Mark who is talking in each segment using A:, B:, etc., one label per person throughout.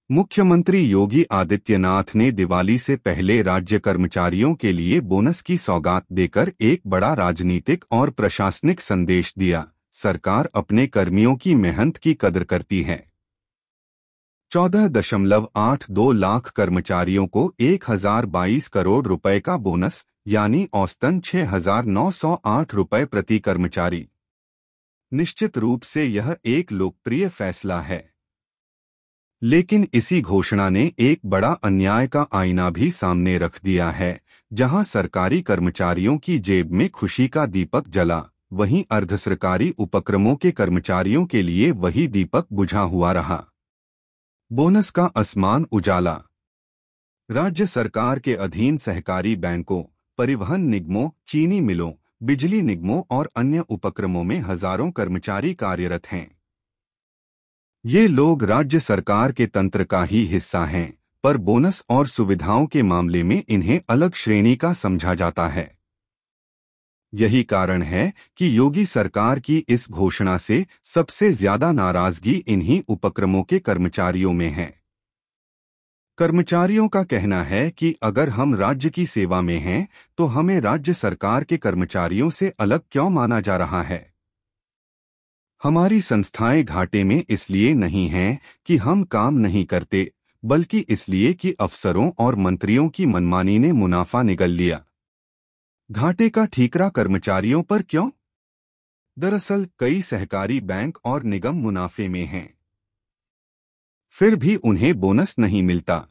A: मुख्यमंत्री योगी आदित्यनाथ ने दिवाली से पहले राज्य कर्मचारियों के लिए बोनस की सौगात देकर एक बड़ा राजनीतिक और प्रशासनिक संदेश दिया। सरकार अपने कर्मियों की मेहनत की कदर करती है। 14.82 लाख कर्मचारियों को 1022 करोड़ रुपए का बोनस यानी औसतन 6,908 रुपए प्रति कर्मचारी। निश्चित रूप से यह एक लोकप्रिय फैसला है, लेकिन इसी घोषणा ने एक बड़ा अन्याय का आईना भी सामने रख दिया है। जहां सरकारी कर्मचारियों की जेब में खुशी का दीपक जला, वहीं अर्धसरकारी उपक्रमों के कर्मचारियों के लिए वही दीपक बुझा हुआ रहा। बोनस का असमान उजाला। राज्य सरकार के अधीन सहकारी बैंकों, परिवहन निगमों, चीनी मिलों, बिजली निगमों और अन्य उपक्रमों में हजारों कर्मचारी कार्यरत हैं। ये लोग राज्य सरकार के तंत्र का ही हिस्सा हैं, पर बोनस और सुविधाओं के मामले में इन्हें अलग श्रेणी का समझा जाता है। यही कारण है कि योगी सरकार की इस घोषणा से सबसे ज्यादा नाराजगी इन्हीं उपक्रमों के कर्मचारियों में है। कर्मचारियों का कहना है कि अगर हम राज्य की सेवा में हैं, तो हमें राज्य सरकार के कर्मचारियों से अलग क्यों माना जा रहा है। हमारी संस्थाएं घाटे में इसलिए नहीं हैं कि हम काम नहीं करते, बल्कि इसलिए कि अफसरों और मंत्रियों की मनमानी ने मुनाफा निगल लिया। घाटे का ठीकरा कर्मचारियों पर क्यों? दरअसल कई सहकारी बैंक और निगम मुनाफे में हैं, फिर भी उन्हें बोनस नहीं मिलता।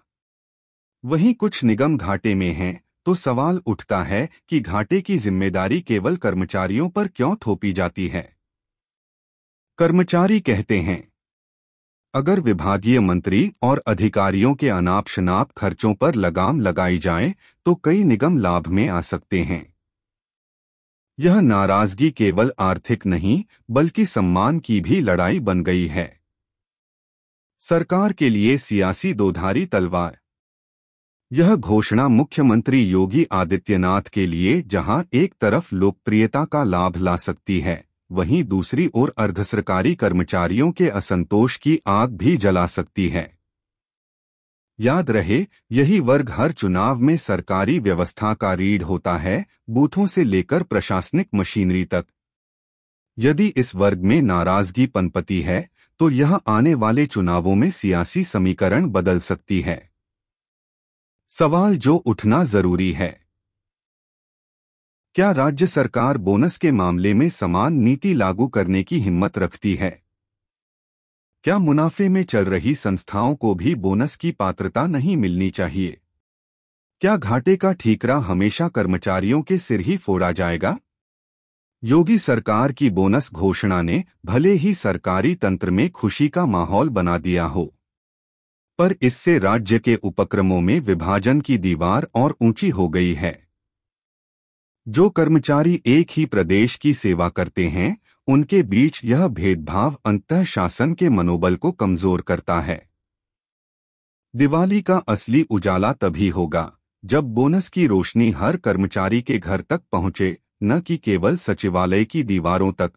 A: वहीं कुछ निगम घाटे में हैं, तो सवाल उठता है कि घाटे की जिम्मेदारी केवल कर्मचारियों पर क्यों थोपी जाती है। कर्मचारी कहते हैं, अगर विभागीय मंत्री और अधिकारियों के अनाप शनाप खर्चों पर लगाम लगाई जाए तो कई निगम लाभ में आ सकते हैं। यह नाराजगी केवल आर्थिक नहीं, बल्कि सम्मान की भी लड़ाई बन गई है। सरकार के लिए सियासी दोधारी तलवार। यह घोषणा मुख्यमंत्री योगी आदित्यनाथ के लिए जहां एक तरफ लोकप्रियता का लाभ ला सकती है, वहीं दूसरी ओर अर्धसरकारी कर्मचारियों के असंतोष की आग भी जला सकती है। याद रहे, यही वर्ग हर चुनाव में सरकारी व्यवस्था का रीढ़ होता है, बूथों से लेकर प्रशासनिक मशीनरी तक। यदि इस वर्ग में नाराजगी पनपती है, तो यह आने वाले चुनावों में सियासी समीकरण बदल सकती है। सवाल जो उठना जरूरी है, क्या राज्य सरकार बोनस के मामले में समान नीति लागू करने की हिम्मत रखती है? क्या मुनाफे में चल रही संस्थाओं को भी बोनस की पात्रता नहीं मिलनी चाहिए? क्या घाटे का ठीकरा हमेशा कर्मचारियों के सिर ही फोड़ा जाएगा? योगी सरकार की बोनस घोषणा ने भले ही सरकारी तंत्र में खुशी का माहौल बना दिया हो, पर इससे राज्य के उपक्रमों में विभाजन की दीवार और ऊंची हो गई है। जो कर्मचारी एक ही प्रदेश की सेवा करते हैं, उनके बीच यह भेदभाव अंततः शासन के मनोबल को कमजोर करता है। दिवाली का असली उजाला तभी होगा जब बोनस की रोशनी हर कर्मचारी के घर तक पहुंचे, न कि केवल सचिवालय की दीवारों तक।